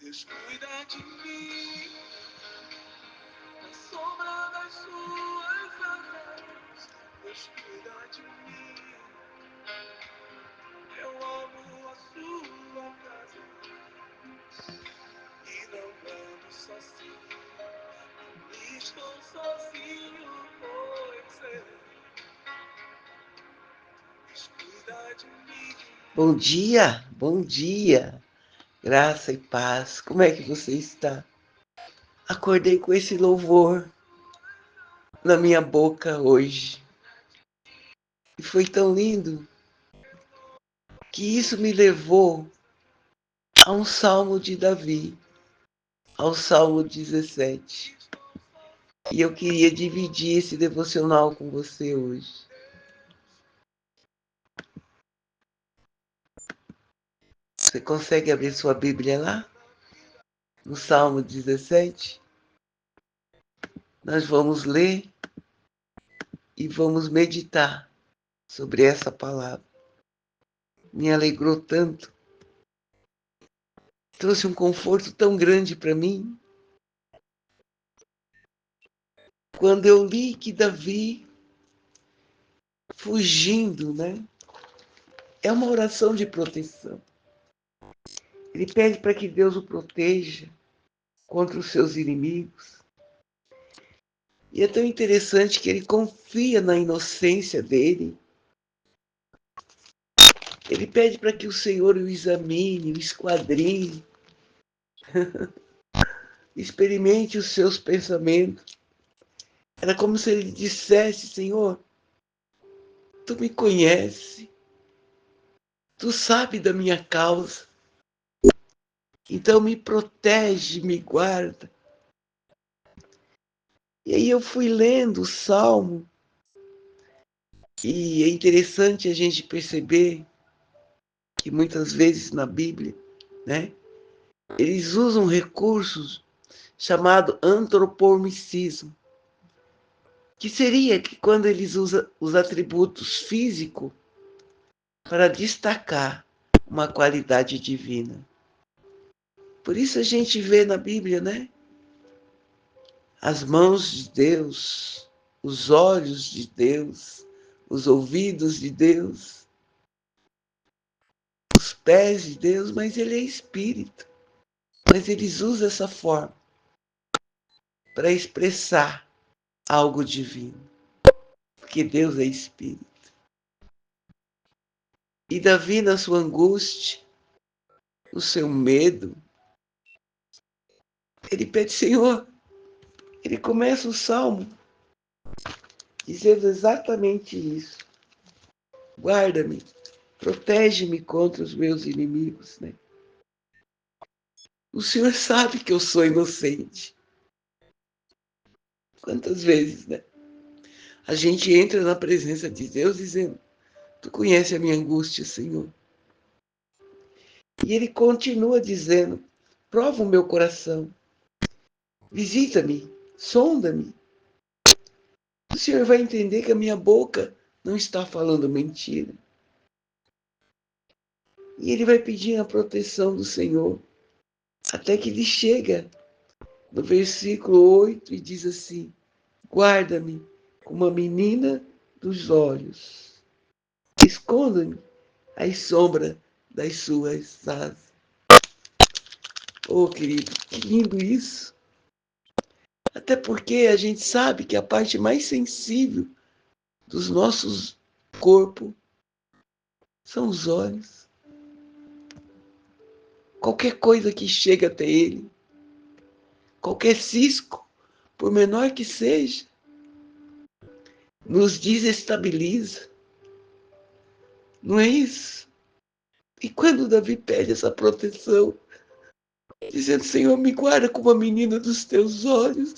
Deus cuida de mim, na sombra das suas asas. Deus cuida de mim, eu amo a sua casa e não ando sozinho. Não estou sozinho, pois é. Deus cuida de mim. Bom dia, bom dia. Graça e paz. Como é que você está? Acordei com esse louvor na minha boca hoje. E foi tão lindo que isso me levou a um salmo de Davi, ao Salmo 17. E eu queria dividir esse devocional com você hoje. Você consegue abrir sua Bíblia lá? No Salmo 17? Nós vamos ler e vamos meditar sobre essa palavra. Me alegrou tanto. Trouxe um conforto tão grande para mim. Quando eu li que Davi, fugindo, né? É uma oração de proteção. Ele pede para que Deus o proteja contra os seus inimigos. E é tão interessante que ele confia na inocência dele. Ele pede para que o Senhor o examine, o esquadrinhe, experimente os seus pensamentos. Era como se ele dissesse: Senhor, tu me conheces, tu sabes da minha causa, então me protege, me guarda. E aí eu fui lendo o Salmo, e é interessante a gente perceber que muitas vezes na Bíblia, né, eles usam recursos chamado antropomorfismo, que seria que quando eles usam os atributos físicos para destacar uma qualidade divina. Por isso a gente vê na Bíblia, né, as mãos de Deus, os olhos de Deus, os ouvidos de Deus, os pés de Deus, mas ele é espírito. Mas eles usam essa forma para expressar algo divino, porque Deus é espírito. E Davi, na sua angústia, no seu medo, ele pede: Senhor, ele começa o salmo dizendo exatamente isso. Guarda-me, protege-me contra os meus inimigos, né? O Senhor sabe que eu sou inocente. Quantas vezes, né? A gente entra na presença de Deus dizendo: tu conhece a minha angústia, Senhor. E ele continua dizendo: prova o meu coração, visita-me, sonda-me. O Senhor vai entender que a minha boca não está falando mentira. E ele vai pedir a proteção do Senhor, até que ele chega no versículo 8 e diz assim: guarda-me como a menina dos olhos, esconda-me à sombra das suas asas. Oh, querido, que lindo isso! Até porque a gente sabe que a parte mais sensível dos nossos corpos são os olhos. Qualquer coisa que chega até ele, qualquer cisco, por menor que seja, nos desestabiliza. Não é isso? E quando Davi pede essa proteção, dizendo: Senhor, me guarda como a menina dos teus olhos,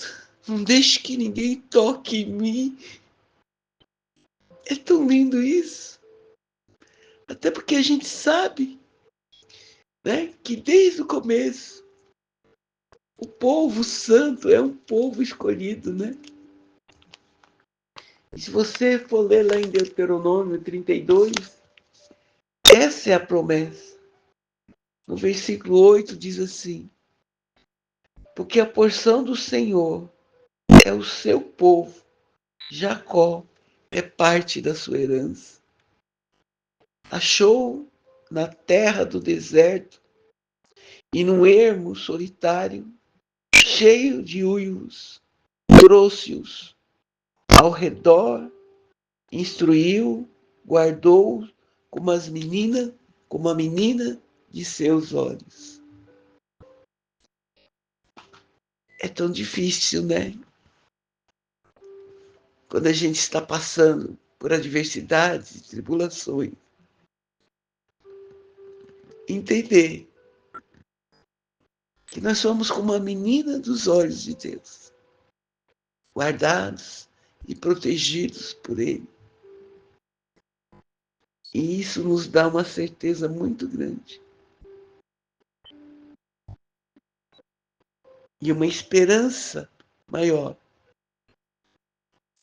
não deixe que ninguém toque em mim. É tão lindo isso. Até porque a gente sabe, né, que desde o começo o povo santo é um povo escolhido, né? E se você for ler lá em Deuteronômio 32, essa é a promessa. No versículo 8 diz assim: porque a porção do Senhor é o seu povo. Jacó é parte da sua herança. Achou na terra do deserto e num ermo solitário, cheio de uivos, trouxe-os ao redor, instruiu, guardou como a menina de seus olhos. É tão difícil, né? Quando a gente está passando por adversidades e tribulações, entender que nós somos como a menina dos olhos de Deus, guardados e protegidos por Ele. E isso nos dá uma certeza muito grande e uma esperança maior,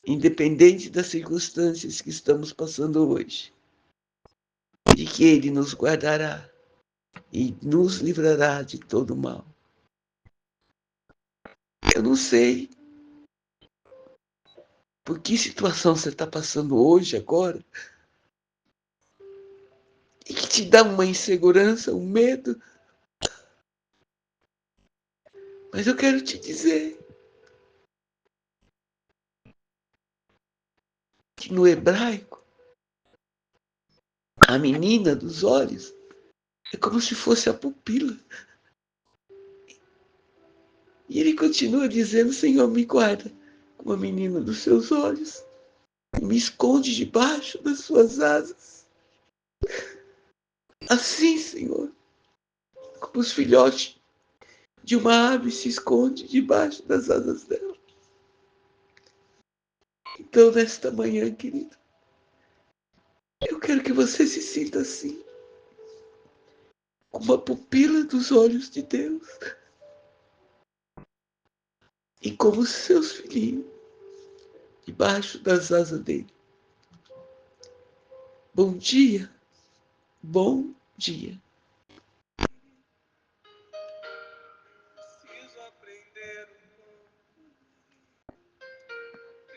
independente das circunstâncias que estamos passando hoje, de que Ele nos guardará e nos livrará de todo mal. Eu não sei por que situação você está passando hoje, agora, e que te dá uma insegurança, um medo, mas eu quero te dizer que no hebraico, a menina dos olhos é como se fosse a pupila. E ele continua dizendo: Senhor, me guarda como a menina dos seus olhos, e me esconde debaixo das suas asas. Assim, Senhor, como os filhotes de uma ave se esconde debaixo das asas dela. Então, nesta manhã, querido, eu quero que você se sinta assim, como a pupila dos olhos de Deus, e como seus filhinhos, debaixo das asas dele. Bom dia, bom dia. Preciso aprender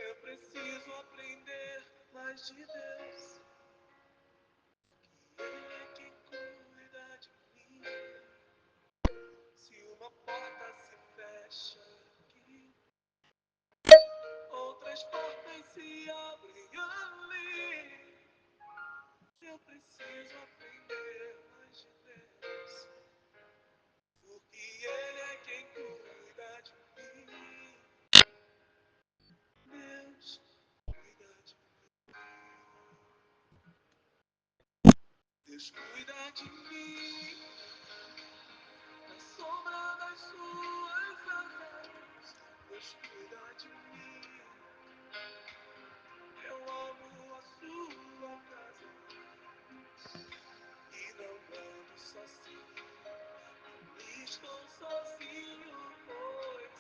eu preciso aprender mais de Deus. Que Ele é quem cuida de mim. Se uma porta se fecha aqui, outras portas se abrem ali. Eu preciso aprender mais de Deus, porque Ele é quem cuida de mim. Deus cuida de mim. Deus cuida de mim, na sombra das suas asas. Deus cuida de mim, eu amo a sua casa e não ando sozinho, não estou sozinho, pois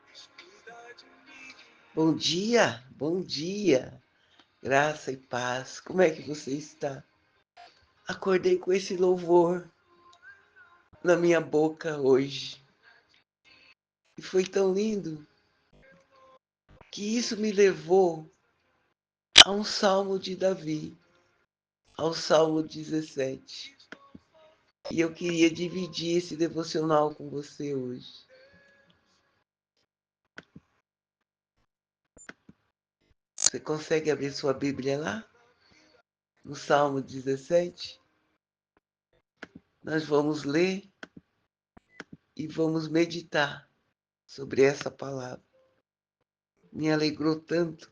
Deus cuida de mim. Bom dia, bom dia. Graça e paz. Como é que você está? Acordei com esse louvor na minha boca hoje. E foi tão lindo que isso me levou a um salmo de Davi, ao Salmo 17. E eu queria dividir esse devocional com você hoje. Você consegue abrir sua Bíblia lá? No Salmo 17? Nós vamos ler e vamos meditar sobre essa palavra. Me alegrou tanto.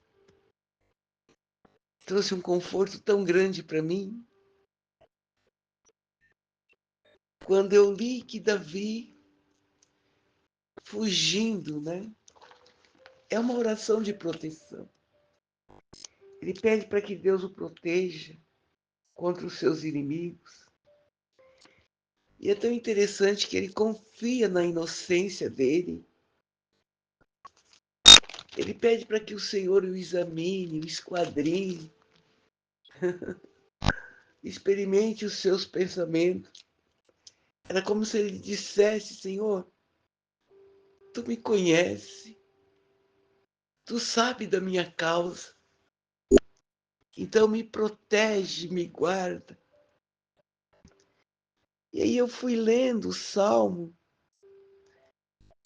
Trouxe um conforto tão grande para mim. Quando eu li que Davi, fugindo, né? É uma oração de proteção. Ele pede para que Deus o proteja contra os seus inimigos. E é tão interessante que ele confia na inocência dele. Ele pede para que o Senhor o examine, o esquadrinhe, experimente os seus pensamentos. Era como se ele dissesse: Senhor, tu me conhece, tu sabe da minha causa, então me protege, me guarda. E aí eu fui lendo o Salmo,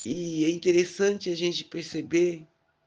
e é interessante a gente perceber